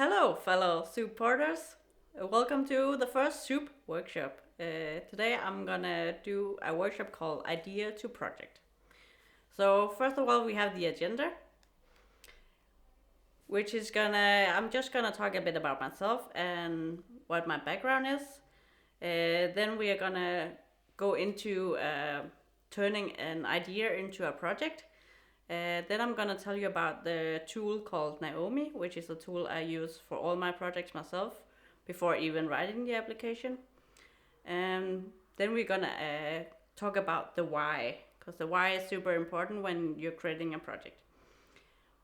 Hello, fellow supporters. Welcome to the first soup workshop. Today I'm gonna do a workshop called Idea to Project. So first of all, we have the agenda, I'm just gonna talk a bit about myself and what my background is. Then we are gonna go into turning an idea into a project. Then I'm gonna tell you about the tool called Naomi, which is a tool I use for all my projects myself before even writing the application. And then we're gonna talk about the why, because the why is super important when you're creating a project.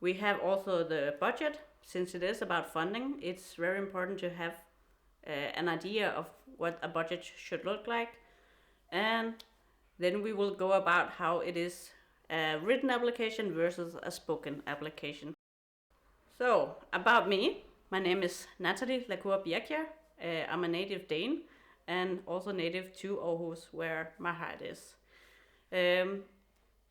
We have also the budget. Since it is about funding, it's very important to have an idea of what a budget should look like. And then we will go about how it is a written application versus a spoken application. So, about me, my name is Nathalie Birkjær. I'm a native Dane and also native to Aarhus, where my heart is. I'm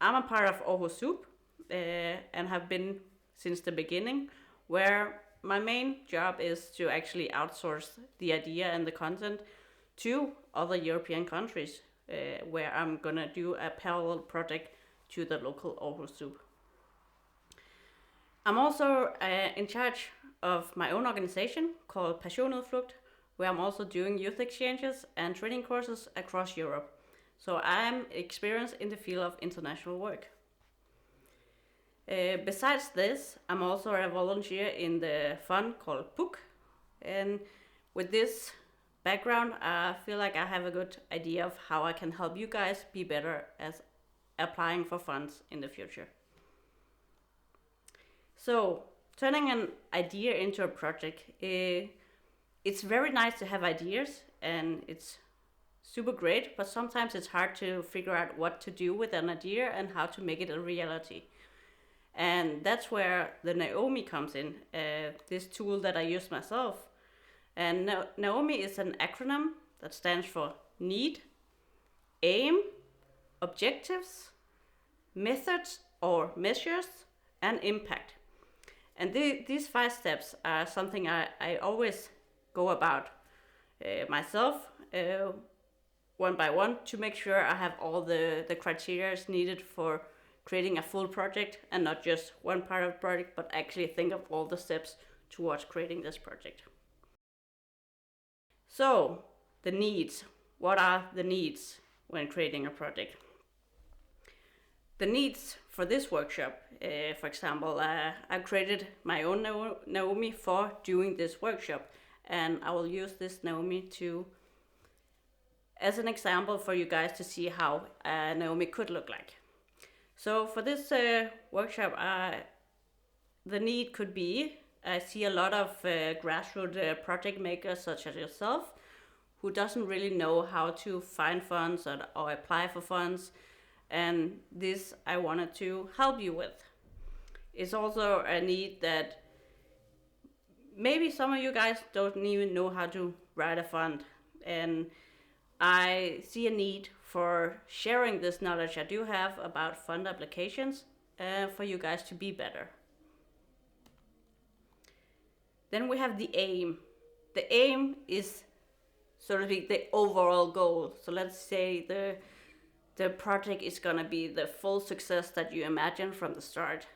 a part of Aarhus Soup and have been since the beginning, where my main job is to actually outsource the idea and the content to other European countries, where I'm gonna do a parallel project to the local Aarhus Soup. I'm also in charge of my own organization called Passionudflugt, where I'm also doing youth exchanges and training courses across Europe. So I'm experienced in the field of international work. Besides this, I'm also a volunteer in the fund called PUC, and with this background, I feel like I have a good idea of how I can help you guys be better as applying for funds in the future. So, turning an idea into a project, it's very nice to have ideas and it's super great, but sometimes it's hard to figure out what to do with an idea and how to make it a reality. And that's where the Naomi comes in, this tool that I use myself. And Naomi is an acronym that stands for need, aim, objectives, methods or measures, and impact. And these 5 steps are something I always go about myself one by one to make sure I have all the criteria needed for creating a full project and not just one part of the project, but actually think of all the steps towards creating this project. So, the needs. What are the needs when creating a project? The needs for this workshop, for example, I created my own Naomi for doing this workshop, and I will use this Naomi as an example for you guys to see how Naomi could look like. So for this workshop, the need could be, I see a lot of grassroots project makers such as yourself who doesn't really know how to find funds or apply for funds, and this I wanted to help you with. It's also a need that maybe some of you guys don't even know how to write a fund, and I see a need for sharing this knowledge I do have about fund applications for you guys to be better. Then we have the aim. The aim is sort of the overall goal. So let's say the project is gonna be the full success that you imagine from the start.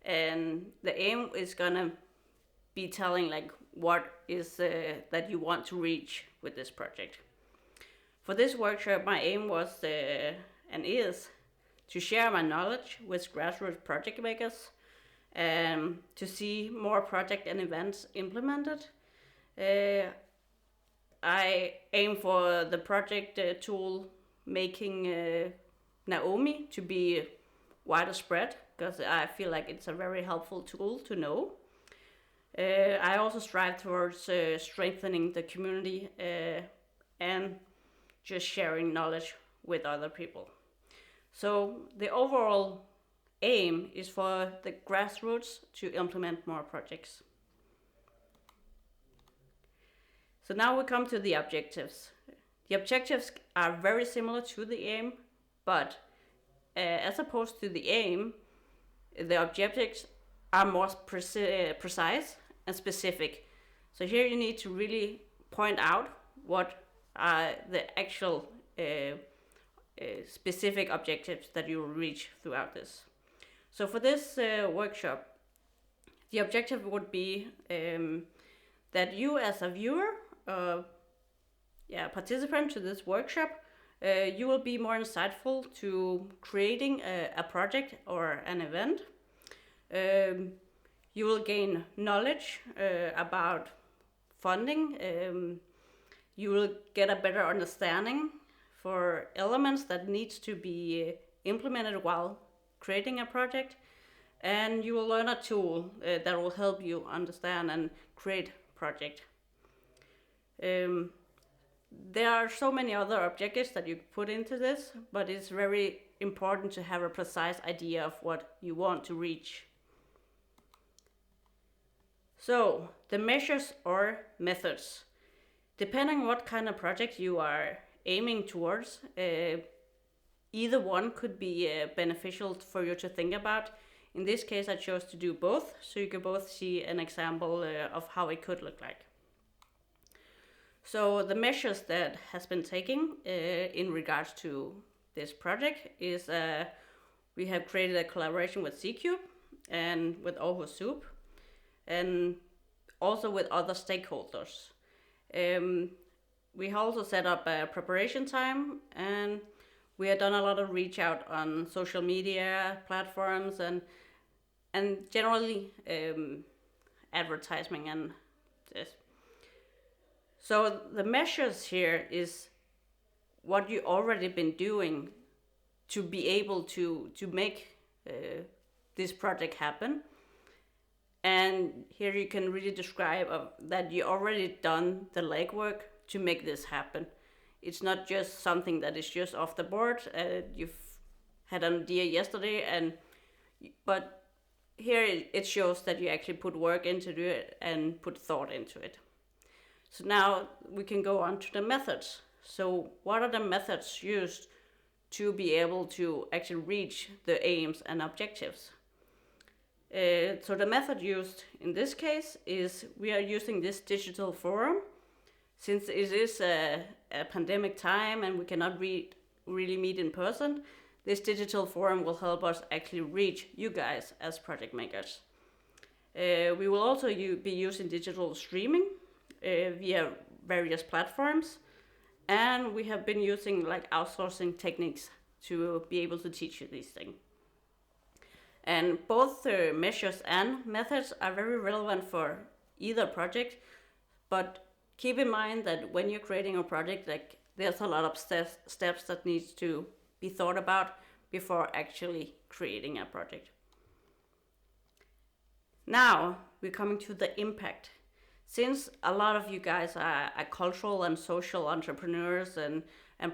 And the aim is gonna be telling like what is that you want to reach with this project. For this workshop, my aim was and is to share my knowledge with grassroots project makers, to see more project and events implemented. I aim for the project tool making Naomi to be wider spread, because I feel like it's a very helpful tool to know. I also strive towards strengthening the community and just sharing knowledge with other people. So the overall aim is for the grassroots to implement more projects. So now we come to the objectives. The objectives are very similar to the aim, but as opposed to the aim, the objectives are more precise and specific. So here you need to really point out what are the actual specific objectives that you will reach throughout this. So for this workshop, the objective would be that you as a viewer, participant to this workshop, you will be more insightful to creating a project or an event. You will gain knowledge about funding. You will get a better understanding for elements that needs to be implemented while creating a project. And you will learn a tool that will help you understand and create project. There are so many other objectives that you put into this, but it's very important to have a precise idea of what you want to reach. So, the measures or methods. Depending what kind of project you are aiming towards, either one could be beneficial for you to think about. In this case, I chose to do both, so you can both see an example of how it could look like. So the measures that has been taken in regards to this project is we have created a collaboration with C-Cube and with Aarhus Soup, and also with other stakeholders. We also set up a preparation time, and we have done a lot of reach out on social media platforms and generally advertising and this. So the measures here is what you already been doing to be able to make this project happen. And here you can really describe that you already done the legwork to make this happen. It's not just something that is just off the board. You've had an idea yesterday, but here it shows that you actually put work into it and put thought into it. So now we can go on to the methods. So what are the methods used to be able to actually reach the aims and objectives? So the method used in this case is we are using this digital forum. Since it is a pandemic time and we cannot really meet in person, this digital forum will help us actually reach you guys as project makers. We will also be using digital streaming via various platforms, and we have been using like outsourcing techniques to be able to teach you these things. And both measures and methods are very relevant for either project, but keep in mind that when you're creating a project, like there's a lot of steps that needs to be thought about before actually creating a project. Now we're coming to the impact. Since a lot of you guys are cultural and social entrepreneurs and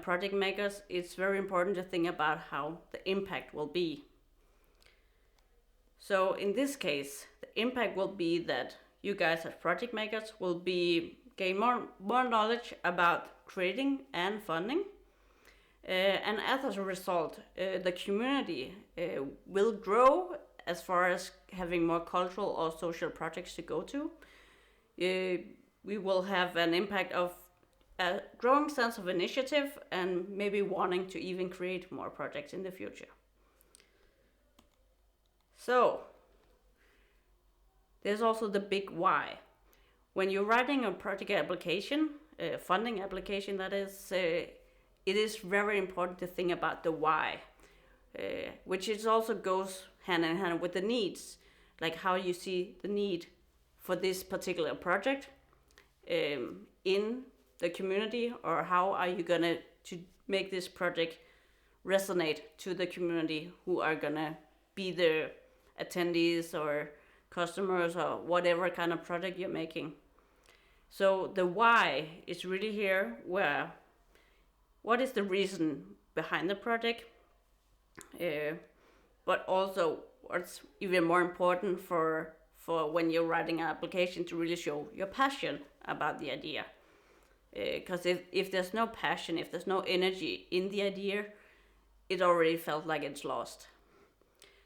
project makers, it's very important to think about how the impact will be. So in this case, the impact will be that you guys as project makers will gain more knowledge about creating and funding. And as a result, the community will grow as far as having more cultural or social projects to go to. We will have an impact of a growing sense of initiative and maybe wanting to even create more projects in the future. So, there's also the big why. When you're writing a project application, funding application that is, it is very important to think about the why, which is also goes hand in hand with the needs, like how you see the need for this particular project in the community, or how are you gonna to make this project resonate to the community who are gonna be the attendees or customers or whatever kind of project you're making. So the why is really here, where what is the reason behind the project, but also what's even more important for when you're writing an application, to really show your passion about the idea. Because if there's no passion, if there's no energy in the idea, it already felt like it's lost.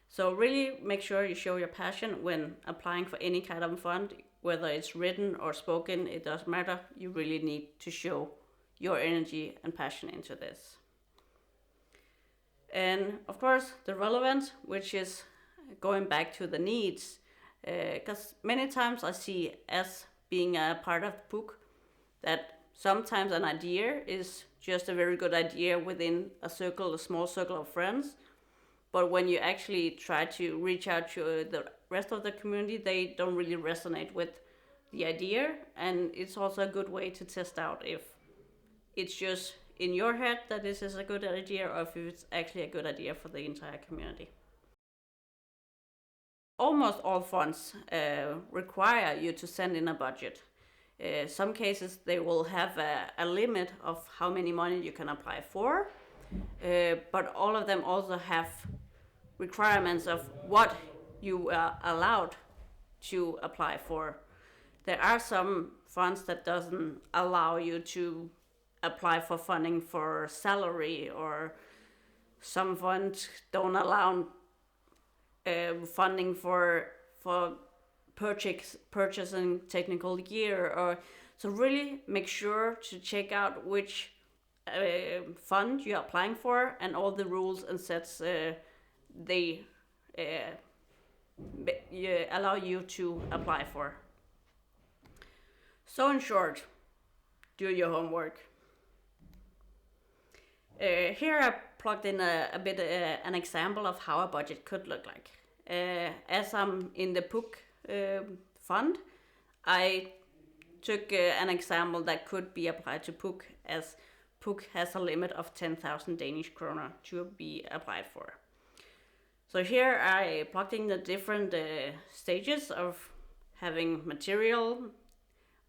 So really make sure you show your passion when applying for any kind of fund, whether it's written or spoken, it doesn't matter. You really need to show your energy and passion into this. And of course, the relevance, which is going back to the needs, because many times I see, as being a part of the book, that sometimes an idea is just a very good idea within a small circle of friends. But when you actually try to reach out to the rest of the community, they don't really resonate with the idea. And it's also a good way to test out if it's just in your head that this is a good idea, or if it's actually a good idea for the entire community. Almost all funds require you to send in a budget. Some cases they will have a limit of how many money you can apply for, but all of them also have requirements of what you are allowed to apply for. There are some funds that doesn't allow you to apply for funding for salary, or some funds don't allow funding for purchasing technical gear. Or so really make sure to check out which fund you're applying for, and all the rules and sets they allow you to apply for. So in short, do your homework. Here I plugged in a bit an example of how a budget could look like. As I'm in the book fund, I took an example that could be applied to PUC, as PUC has a limit of 10,000 Danish kroner to be applied for. So here I plugged in the different stages of having material.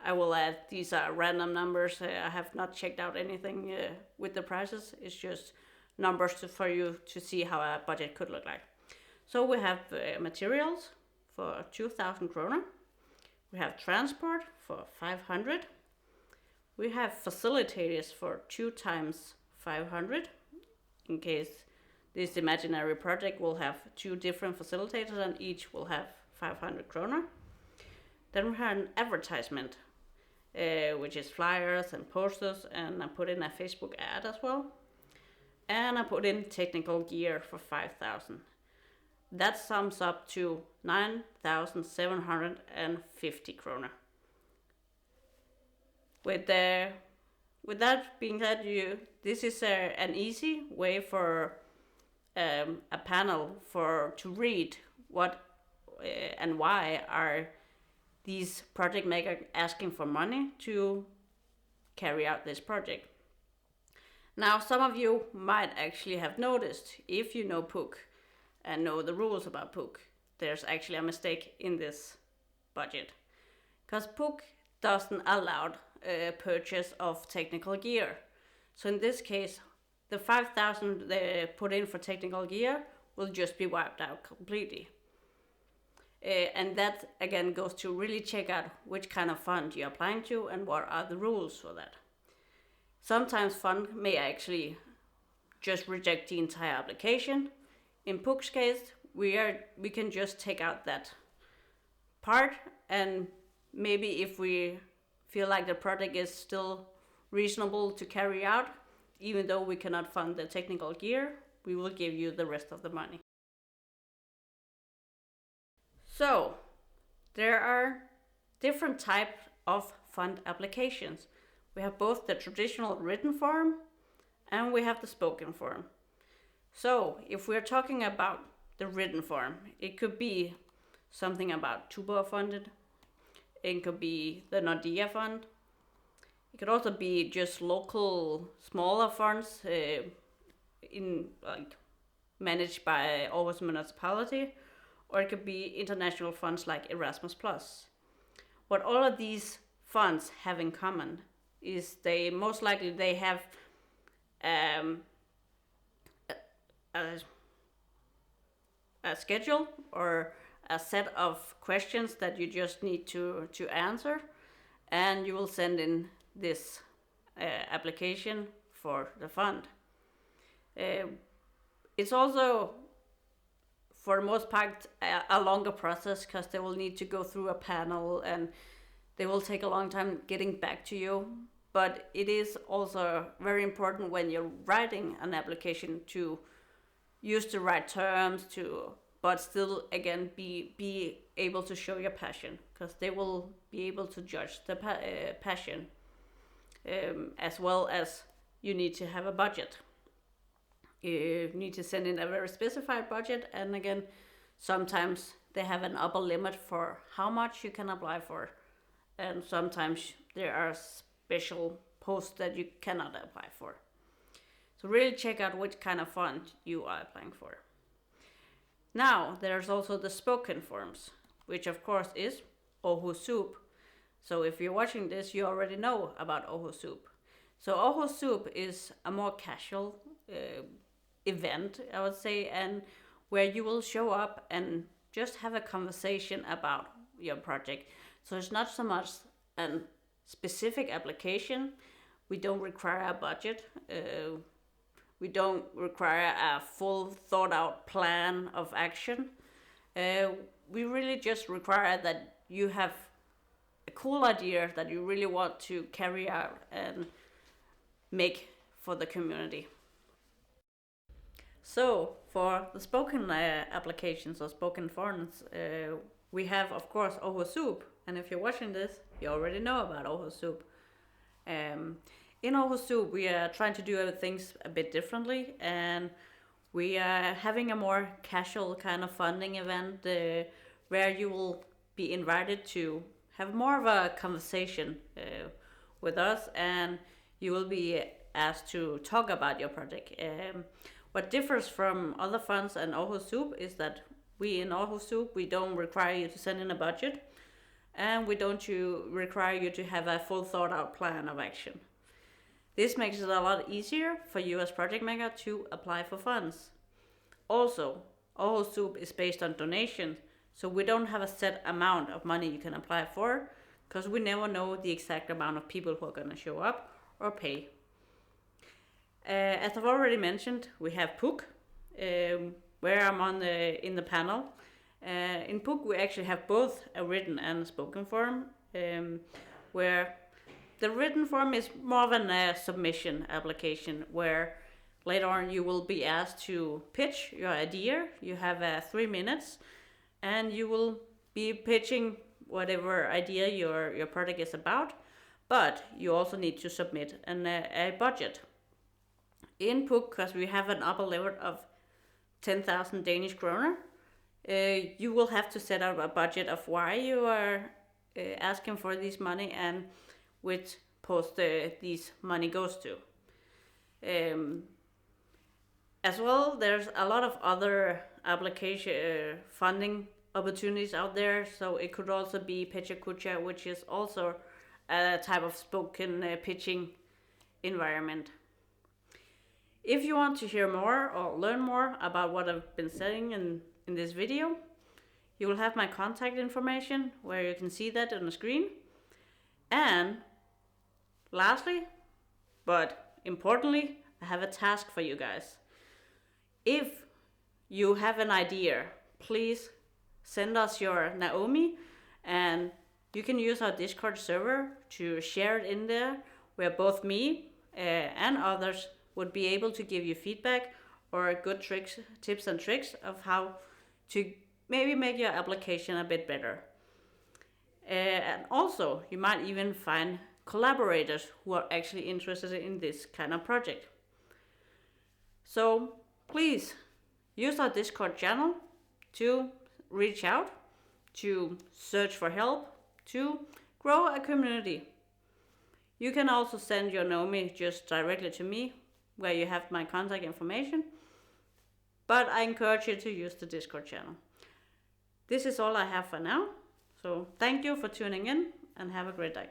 I will add, these are random numbers. I have not checked out anything with the prices. It's just numbers for you to see how a budget could look like. So we have materials for 2,000 kroner. We have transport for 500. We have facilitators for 2 times 500. In case this imaginary project will have 2 different facilitators and each will have 500 kroner. Then we have an advertisement, which is flyers and posters, and I put in a Facebook ad as well. And I put in technical gear for 5,000. That sums up to 9,750 kroner. With that being said, this is an easy way for a panel to read what and why are these project makers asking for money to carry out this project. Now, some of you might actually have noticed, if you know PUC and know the rules about PUC, there's actually a mistake in this budget. Because PUC doesn't allow purchase of technical gear. So in this case, the 5,000 they put in for technical gear will just be wiped out completely. And that again goes to really check out which kind of fund you're applying to and what are the rules for that. Sometimes fund may actually just reject the entire application. In PUC's case, we can just take out that part, and maybe if we feel like the project is still reasonable to carry out, even though we cannot fund the technical gear, we will give you the rest of the money. So, there are different types of fund applications. We have both the traditional written form and we have the spoken form. So, if we're talking about the written form, it could be something about Tuborg funded. It could be the Nordea fund. It could also be just local smaller funds managed by Aarhus municipality, or it could be international funds like Erasmus+. What all of these funds have in common is they have a schedule or a set of questions that you just need to answer, and you will send in this application for the fund. It's also for the most part a longer process, because they will need to go through a panel and they will take a long time getting back to you. But it is also very important when you're writing an application to use the right terms, but still again be able to show your passion, because they will be able to judge the passion, as well as you need to have a budget. You need to send in a very specified budget, and again, sometimes they have an upper limit for how much you can apply for, and sometimes there are special posts that you cannot apply for. So really check out which kind of fund you are applying for. Now, there's also the spoken forms, which of course is Aarhus Soup. So if you're watching this, you already know about Aarhus Soup. So Aarhus Soup is a more casual event, I would say, and where you will show up and just have a conversation about your project. So it's not so much a specific application. We don't require a budget. We don't require a full thought out plan of action. We really just require that you have a cool idea that you really want to carry out and make for the community. So for the spoken applications or spoken forms, we have of course Aarhus Soup, and if you're watching this, you already know about Aarhus Soup. In Aarhus Soup, we are trying to do things a bit differently, and we are having a more casual kind of funding event where you will be invited to have more of a conversation with us, and you will be asked to talk about your project. What differs from other funds and Aarhus Soup is that we in Aarhus Soup, we don't require you to send in a budget, and we don't require you to have a full thought out plan of action. This makes it a lot easier for you as project maker to apply for funds. Also, Aarhus Soup is based on donations, so we don't have a set amount of money you can apply for, because we never know the exact amount of people who are going to show up or pay. As I've already mentioned, we have PUC, where I'm in the panel. In PUC, we actually have both a written and a spoken form, where the written form is more of a submission application, where later on you will be asked to pitch your idea. You have 3 minutes, and you will be pitching whatever idea your project is about, but you also need to submit a budget. In PUC, because we have an upper limit of 10,000 Danish kroner, you will have to set up a budget of why you are asking for this money and which post this money goes to. As well, there's a lot of other application funding opportunities out there, so it could also be Birkjær, which is also a type of spoken pitching environment. If you want to hear more or learn more about what I've been saying in this video, you will have my contact information where you can see that on the screen. And lastly, but importantly, I have a task for you guys. If you have an idea, please send us your Naomi, and you can use our Discord server to share it in there, where both me and others would be able to give you feedback or good tips and tricks of how to maybe make your application a bit better. And also, you might even find collaborators who are actually interested in this kind of project. So please use our Discord channel to reach out, to search for help, to grow a community. You can also send your Naomi just directly to me, where you have my contact information, but I encourage you to use the Discord channel. This is all I have for now, so thank you for tuning in and have a great day.